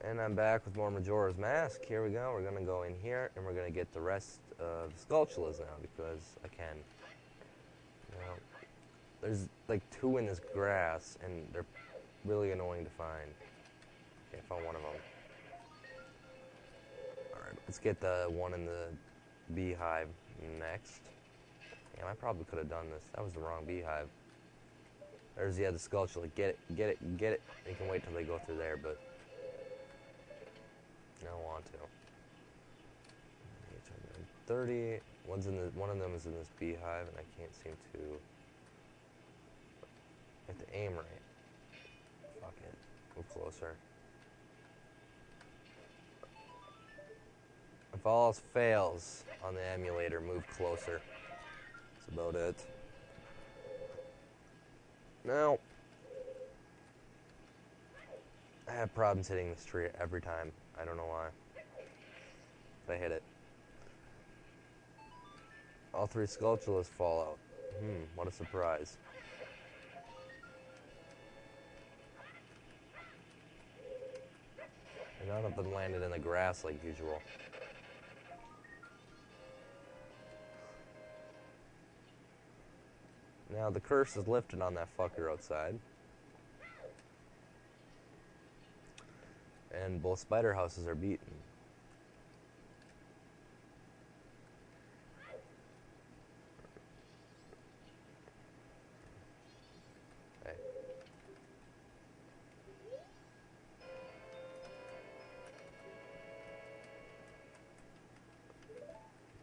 And I'm back with more Majora's Mask. Here we go. We're going to go in here, and we're going to get the rest of the Skulltulas now, because I can. Now, there's like 2 in this grass, and they're really annoying to find. Okay, I found one of them. Alright, let's get the one in the beehive next. Damn, I probably could have done this. That was the wrong beehive. There's the other Skulltula. Get it, get it, get it. You can wait till they go through there, but I don't want to. 30. One of them is in this beehive, and I can't seem to. I have to aim right. Fuck it. Move closer. If all else fails on the emulator, move closer. That's about it. Now, I have problems hitting this tree every time. I don't know why. If I hit it. All 3 Skulltulas fall out. What a surprise. And none of them landed in the grass like usual. Now the curse is lifted on that fucker outside. And both spider houses are beaten. Hey.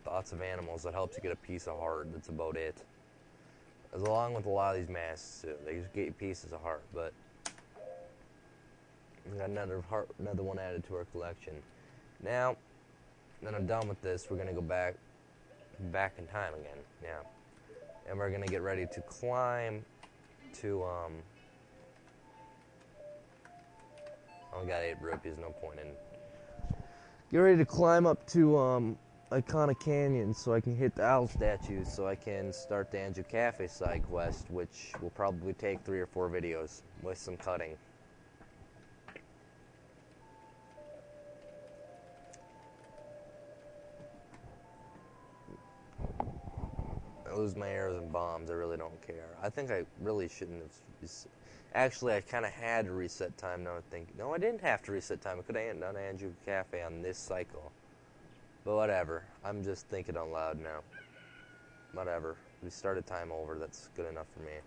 Thoughts of animals that helps you get a piece of heart. That's about it. As along with a lot of these masks too. They just get you pieces of heart, but we got another one added to our collection. Now that I'm done with this, we're gonna go back in time again. Yeah, and we're gonna get ready to climb to I only got 8 rupees. No point in. Get ready to climb up to Iconic Canyon so I can hit the owl statues, so I can start the Anju Cafe side quest, which will probably take 3 or 4 videos with some cutting. I lose my arrows and bombs. I really don't care. I think I really shouldn't have. Actually, I kind of had to reset time. Now I think, no, I didn't have to reset time. I could have done Anju Cafe on this cycle. But whatever. I'm just thinking out loud now. Whatever. We started time over. That's good enough for me.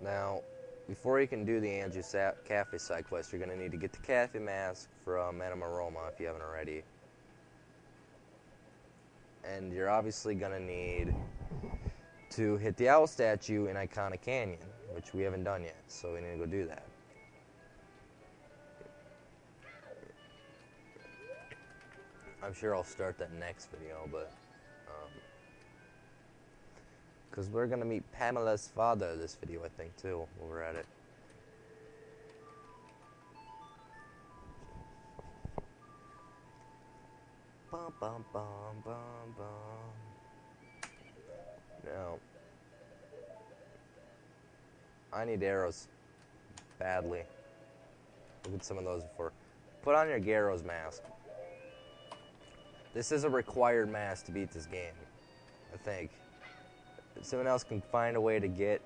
Now, before you can do the Anju Cafe side quest, you're going to need to get the Cafe Mask from Anima Roma if you haven't already. And you're obviously going to need to hit the owl statue in Iconic Canyon, which we haven't done yet, so we need to go do that. I'm sure I'll start that next video, but because we're gonna meet Pamela's father this video, I think, too, while we're at it. Bum bum bum bum bum. Now, I need arrows badly. Look at some of those before. Put on your Gyro's mask. This is a required mask to beat this game, I think. If someone else can find a way to get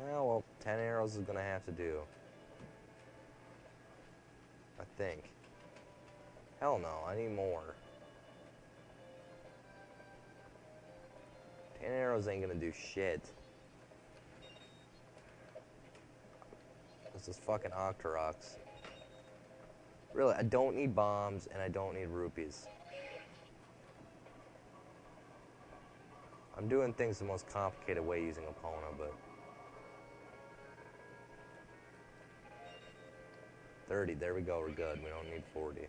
well, 10 arrows is gonna have to do, I think. Hell no, I need more. 10 arrows ain't gonna do shit. This is fucking Octoroks. Really, I don't need bombs and I don't need rupees. I'm doing things the most complicated way using Epona, but 30, there we go, we're good. We don't need 40.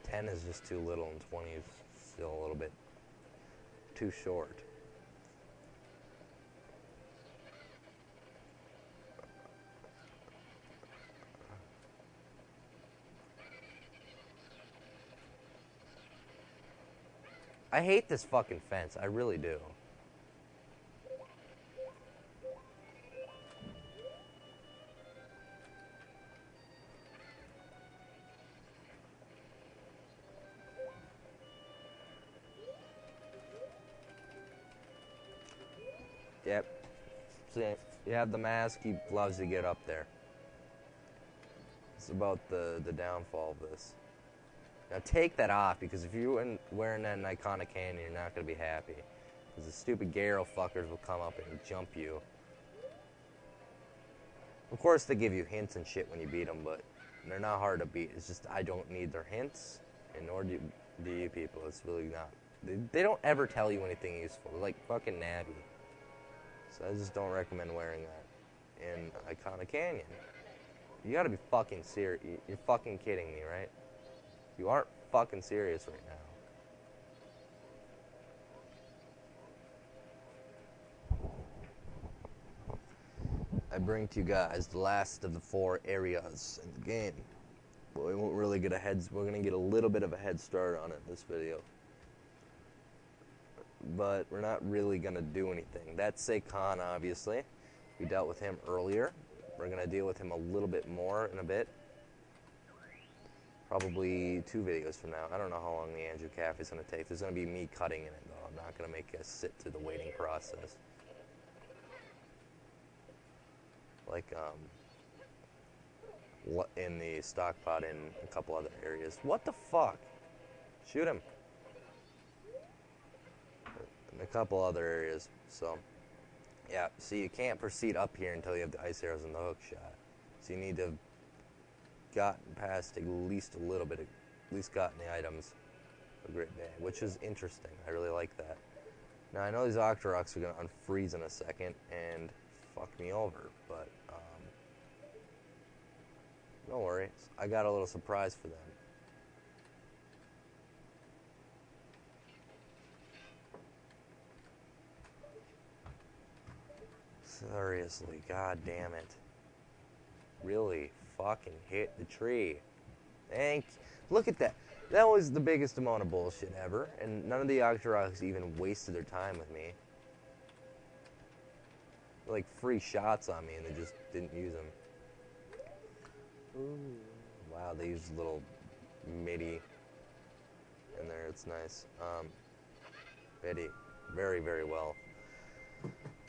10 is just too little and 20 is still a little bit too short. I hate this fucking fence. I really do. Yep. See, you have the mask. He loves to get up there. It's about the downfall of this. Now take that off, because if you're wearing that in Iconic Canyon, you're not going to be happy. Because the stupid Garo fuckers will come up and jump you. Of course they give you hints and shit when you beat them, but they're not hard to beat. It's just I don't need their hints, and nor do you people. It's really not. They don't ever tell you anything useful. They're like fucking Navi. So I just don't recommend wearing that in Iconic Canyon. You gotta be fucking serious. You're fucking kidding me, right? You aren't fucking serious right now. I bring to you guys the last of the 4 areas in the game. But we won't really get we're gonna get a little bit of a head start on it in this video. But we're not really gonna do anything. That's Seikhan, obviously. We dealt with him earlier. We're gonna deal with him a little bit more in a bit. Probably 2 videos from now. I don't know how long the Anju Cafe is gonna take. There's gonna be me cutting in it though. I'm not gonna make us sit through the waiting process. Like in the stock pot in a couple other areas. What the fuck? Shoot him. In a couple other areas. So yeah, see, you can't proceed up here until you have the ice arrows and the hook shot. So you need to have gotten past at least a little bit, at least gotten the items of Great Bay, which is interesting. I really like that. Now, I know these Octoroks are going to unfreeze in a second and fuck me over, but don't worry. I got a little surprise for them. Seriously, god damn it. Really fucking hit the tree. Look at that. That was the biggest amount of bullshit ever, and none of the Octoroks even wasted their time with me. Like free shots on me, and they just didn't use them. Ooh. Wow, they used a little MIDI in there. It's nice. Betty, very, very well.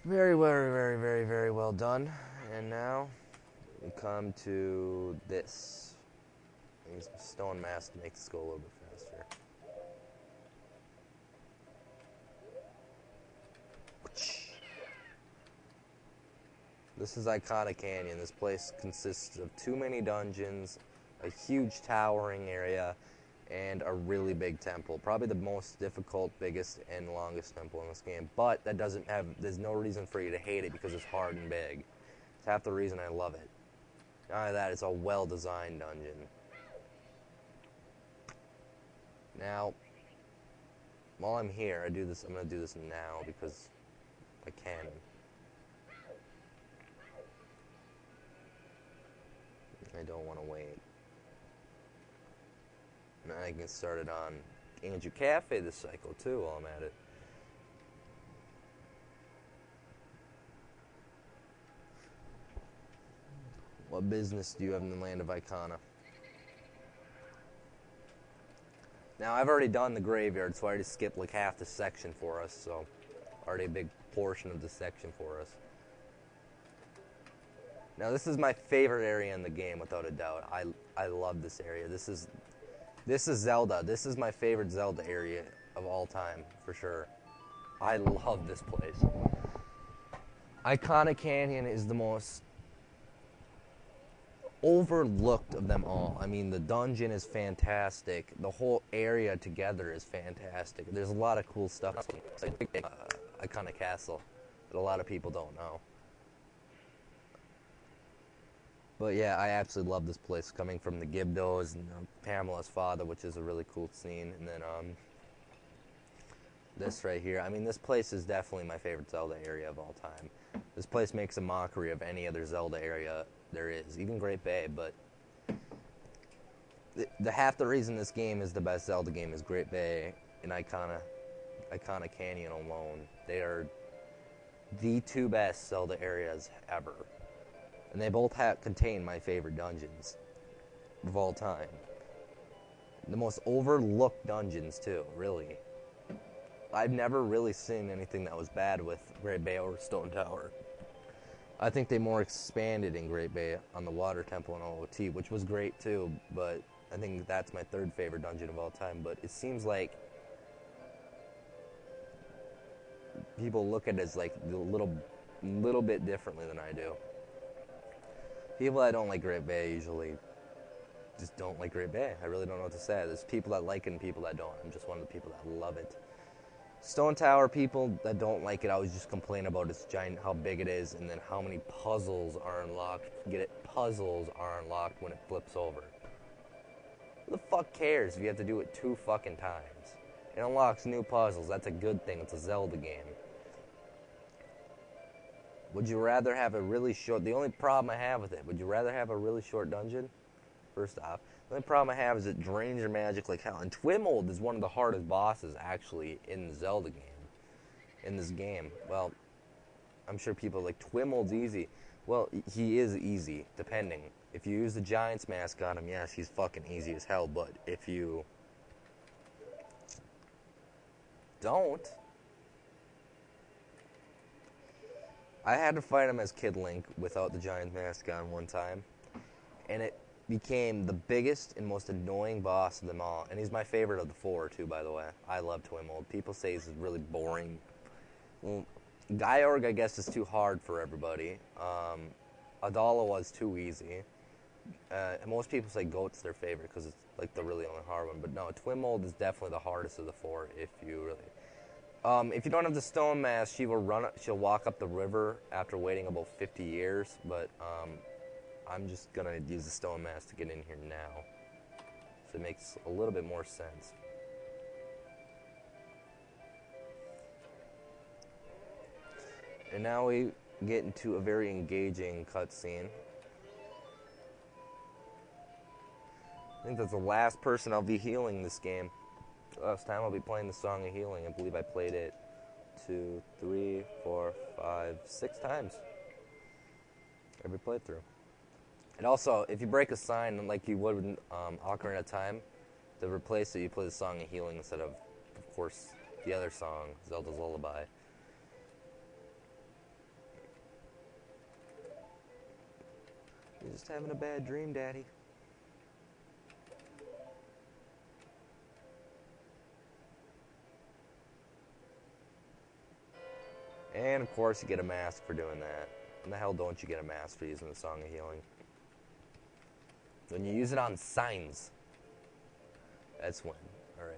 Very, very, very, very, very well done. And now we come to this. Use stone mask to make this go a little bit faster. This is Iconic Canyon. This place consists of too many dungeons, a huge towering area, and a really big temple. Probably the most difficult, biggest, and longest temple in this game. But that doesn't have, there's no reason for you to hate it because it's hard and big. It's half the reason I love it. Not only that, it's a well-designed dungeon. Now, while I'm here, I'm going to do this now because I can. I don't want to wait. And I can start it on Anju Cafe this cycle too while I'm at it. What business do you have in the land of Icona? Now, I've already done the graveyard, so I already skipped like half the section for us, so already a big portion of the section for us. Now, this is my favorite area in the game, without a doubt. I love this area. This is Zelda. This is my favorite Zelda area of all time, for sure. I love this place. Iconic Canyon is the most overlooked of them all. I mean, the dungeon is fantastic. The whole area together is fantastic. There's a lot of cool stuff. It's like Iconic Castle that a lot of people don't know. But yeah, I absolutely love this place, coming from the Gibdos and Pamela's father, which is a really cool scene. And then this right here. I mean, this place is definitely my favorite Zelda area of all time. This place makes a mockery of any other Zelda area there is, even Great Bay. But the half the reason this game is the best Zelda game is Great Bay and Icona Iconic Canyon alone, they are the two best Zelda areas ever. And they both contain my favorite dungeons of all time. The most overlooked dungeons, too, really. I've never really seen anything that was bad with Great Bay or Stone Tower. I think they more expanded in Great Bay on the Water Temple and OOT, which was great, too, but I think that's my third favorite dungeon of all time. But it seems like people look at it as like a little bit differently than I do. People that don't like Great Bay usually just don't like Great Bay. I really don't know what to say. There's people that like it and people that don't. I'm just one of the people that love it. Stone Tower, people that don't like it, I always just complain about its giant, how big it is, and then how many puzzles are unlocked. Get it? Puzzles are unlocked when it flips over. Who the fuck cares if you have to do it 2 fucking times? It unlocks new puzzles. That's a good thing. It's a Zelda game. Would you rather have a really short... The only problem I have with it, would you rather have a really short dungeon? First off, the only problem I have is it drains your magic like hell. And Twimold is one of the hardest bosses, actually, in the Zelda game. In this game. Well, I'm sure people are like, Twimold's easy. Well, he is easy, depending. If you use the Giant's Mask on him, yes, he's fucking easy as hell. But if you don't... I had to fight him as Kid Link without the Giant Mask on one time, and it became the biggest and most annoying boss of them all. And he's my favorite of the 4, too, by the way. I love Twimold. People say he's really boring. Well, Gyorg, I guess, is too hard for everybody. Adala was too easy. And most people say Goat's their favorite because it's like the really only hard one. But no, Twimold is definitely the hardest of the 4 if you really... if you don't have the stone mask, she'll walk up the river after waiting about 50 years, but I'm just going to use the stone mask to get in here now. So it makes a little bit more sense. And now we get into a very engaging cutscene. I think that's the last person I'll be healing this game. Last time I'll be playing the Song of Healing. I believe I played it 2, 3, 4, 5, 6 times. Every playthrough. And also, if you break a sign like you would in Ocarina of Time, to replace it, you play the Song of Healing instead of course, the other song, Zelda's Lullaby. You're just having a bad dream, Daddy. And, of course, you get a mask for doing that. When the hell don't you get a mask for using the Song of Healing? When you use it on signs, that's when. Alright.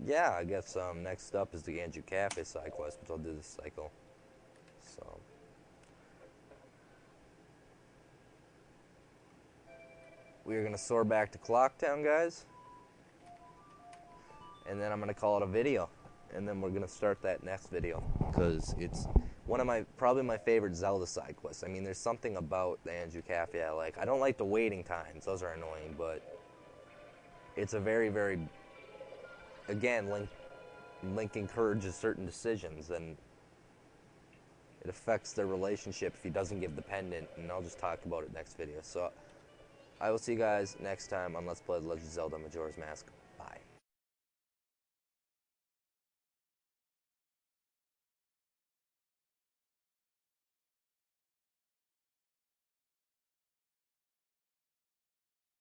Yeah, I guess next up is the Anju Cafe side quest, which I'll do this cycle. So... we are going to soar back to Clocktown, guys. And then I'm going to call it a video. And then we're going to start that next video. Because it's one of probably my favorite Zelda side quests. I mean, there's something about the Anju Cafe I like. I don't like the waiting times. Those are annoying. But it's a very, very... Again, Link encourages certain decisions. And it affects their relationship if he doesn't give the pendant. And I'll just talk about it next video. So... I will see you guys next time on Let's Play The Legend of Zelda Majora's Mask. Bye.